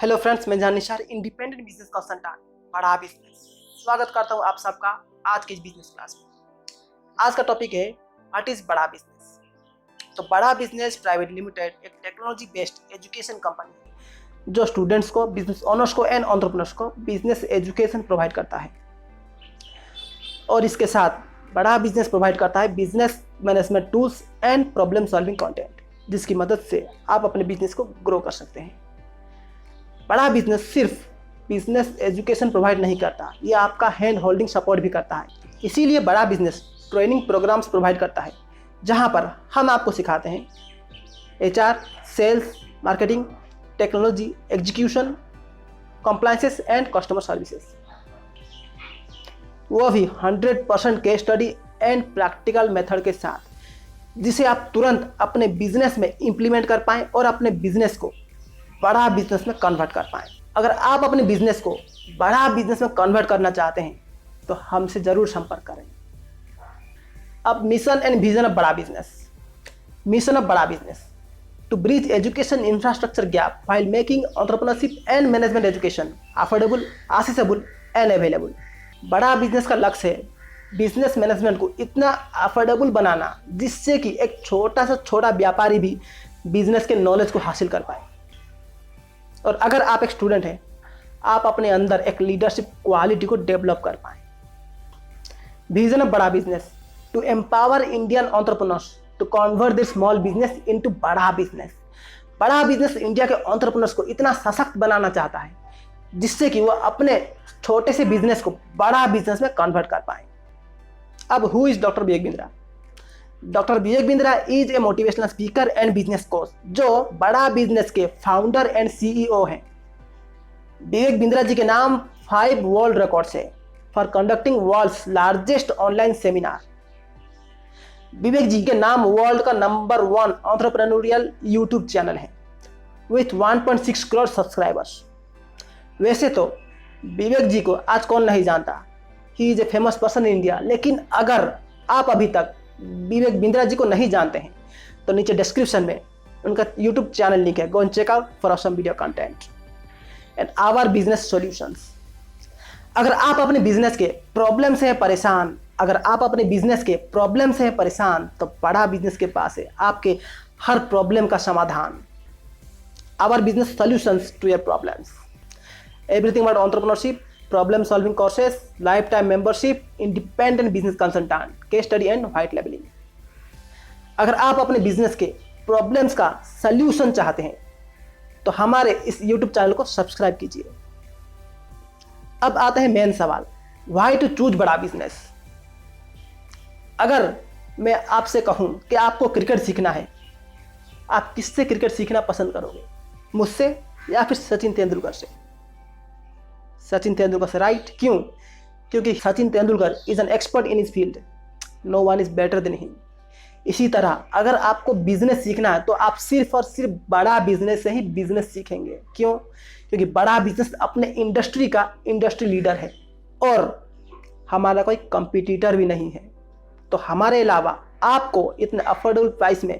Hello friends, मैं जान निशार independent business consultant बड़ा बिजनेस स्वागत करता हूं आप सबका आज की इस बिजनेस क्लास में। आज का टॉपिक है व्हाट इज बड़ा बिजनेस। तो बड़ा बिजनेस प्राइवेट लिमिटेड एक टेक्नोलॉजी बेस्ड एजुकेशन कंपनी है जो स्टूडेंट्स को, बिजनेस ओनर्स को एंड एंटरप्रेन्योर्स को बिजनेस एजुकेशन प्रोवाइड करता है और इसके साथ बड़ा बिजनेस प्रोवाइड करता है business management tools and problem solving content, जिसकी मदद से आप अपने बिजनेस को ग्रो कर सकते हैं। बड़ा बिजनेस सिर्फ बिजनेस एजुकेशन प्रोवाइड नहीं करता, ये आपका हैंड होल्डिंग सपोर्ट भी करता है। इसीलिए बड़ा बिजनेस ट्रेनिंग प्रोग्राम्स प्रोवाइड करता है जहां पर हम आपको सिखाते हैं HR, sales, marketing, technology, execution, compliances and customer services, वो भी 100% case study and practical method के साथ, जिसे आप तुरंत अपने बिजनेस में इंप्लीमेंट कर पाएं और अपने बिजनेस को बड़ा बिजनेस में कन्वर्ट कर पाएं। अगर आप अपने बिजनेस को बड़ा बिजनेस में कन्वर्ट करना चाहते हैं तो हमसे जरूर संपर्क करें। अब mission and vision of Bada Business. Mission of Bada Business to bridge education infrastructure gap while making entrepreneurship and management education affordable, accessible and available. Bada Business का लक्ष्य है बिजनेस मैनेजमेंट को इतना अफोर्डेबल बनाना जिससे कि एक छोटा से छोटा व्यापारी भी बिजनेस के नॉलेज को हासिल कर पाए। और अगर आप एक स्टूडेंट हैं, आप अपने अंदर एक लीडरशिप क्वालिटी को डेवलप कर पाएं। Vision of Bada Business to empower Indian entrepreneurs to convert this small business into Bada Business. Bada Business India के एंटरप्रेन्योर्स को इतना सशक्त बनाना चाहता है जिससे कि वो अपने छोटे से बिजनेस को बड़ा बिजनेस में कन्वर्ट कर पाए। अब who is doctor Vivek Bindra? Doctor Vivek Bindra is a motivational speaker and business coach जो बड़ा बिजनेस के फाउंडर एंड CEO हैं। विवेक बिंद्रा जी के नाम 5 वर्ल्ड रिकॉर्ड्स है for conducting world's largest online seminar. Vivek ji के नाम वर्ल्ड का नंबर 1 एंटरप्रेन्योरियल यूट्यूब चैनल है विथ 1.6 करोड़ सब्सक्राइबर्स। वैसे तो विवेक जी को आज कौन नहीं जानता, he is a famous person in India. लेकिन अगर आप अभी तक विवेक बिंद्रा जी को नहीं जानते हैं तो नीचे डिस्क्रिप्शन में उनका YouTube चैनल लिंक है, go and check out for awesome video content and our business solutions. अगर आप अपने बिजनेस के प्रॉब्लम से हैं परेशान, तो बड़ा बिजनेस के पास है आपके हर प्रॉब्लम का समाधान। Our business solutions to your problems, everything about entrepreneurship, problem solving courses, life time membership, independent business consultant, case study and white labeling. अगर आप अपने बिजनेस के प्रॉब्लम्स का सल्यूशन चाहते हैं तो हमारे इस YouTube चैनल को सब्सक्राइब कीजिए। अब आता है मेन सवाल, व्हाई टू चूज बड़ा बिजनेस। अगर मैं आपसे कहूं कि आपको क्रिकेट सीखना है, आप किससे क्रिकेट सीखना पसंद करोगे? मुझसे या फिर सचिन तेंदुलकर से? सचिन तेंदुलकर से, राइट। क्यों? क्योंकि Sachin Tendulkar is an expert in his field, no one is better than him. इसी तरह अगर आपको बिजनेस सीखना है तो आप सिर्फ और सिर्फ बड़ा बिजनेस से ही बिजनेस सीखेंगे। क्यों? क्योंकि बड़ा बिजनेस अपने इंडस्ट्री का इंडस्ट्री लीडर है और हमारा कोई कंपटीटर भी नहीं है। तो हमारे अलावा आपको इतने अफोर्डेबल प्राइस में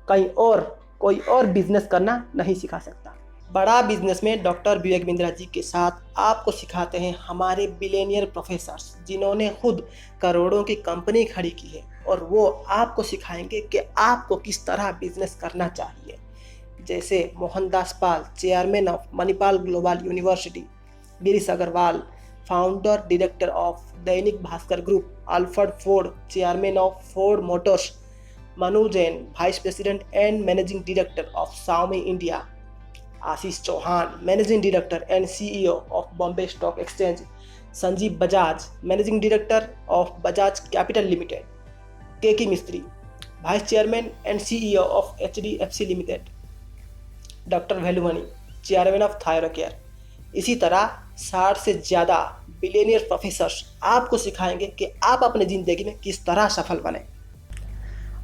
कोई और बिजनेस करना नहीं सिखा सकता। बड़ा बिजनेस में डॉक्टर विवेक बिंद्रा जी के साथ आपको सिखाते हैं हमारे बिलियनियर प्रोफेसर्स जिन्होंने खुद करोड़ों की कंपनी खड़ी की है, और वो आपको सिखाएंगे कि आपको किस तरह बिजनेस करना चाहिए। जैसे Mohandas Pal, chairman of Manipal global university, Girish Agarwal, founder director of Dainik Bhaskar group, Alfred Ford, chairman of Ford motors, Manu Jain, vice president and managing director of Xiaomi India, Ashish Chauhan, managing director and CEO of Bombay stock exchange, Sanjeev Bajaj, managing director of Bajaj capital limited, K Mistry, vice chairman and CEO of HDFC limited, doctor Velumani, chairman of Thyrocare. इसी तरह 60 से ज़्यादा billionaire professors आपको सिखाएंगे कि आप अपनी ज़िंदगी में किस तरह सफल बने।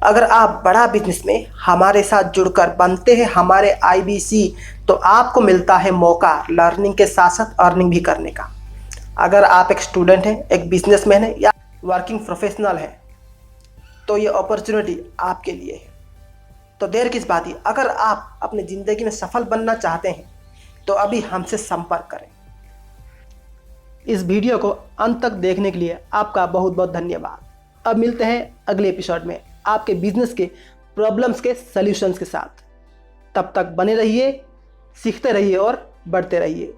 अगर आप बड़ा बिजनेस में हमारे साथ जुड़कर बनते हैं हमारे IBC, तो आपको मिलता है मौका लर्निंग के साथ साथ अर्निंग भी करने का। अगर आप एक स्टूडेंट हैं, एक बिजनेसमैन है या वर्किंग प्रोफेशनल है, तो ये अपॉर्चुनिटी आपके लिए है। तो देर किस बात की, अगर आप अपनी ज़िंदगी में सफल बनना चाहते हैं तो अभी हमसे संपर्क करें। इस वीडियो को अंत तक देखने के लिए आपका बहुत बहुत धन्यवाद। अब मिलते हैं अगले एपिसोड में आपके बिजनेस के प्रॉब्लम्स के सॉल्यूशंस के साथ। तब तक बने रहिए, सीखते रहिए और बढ़ते रहिए।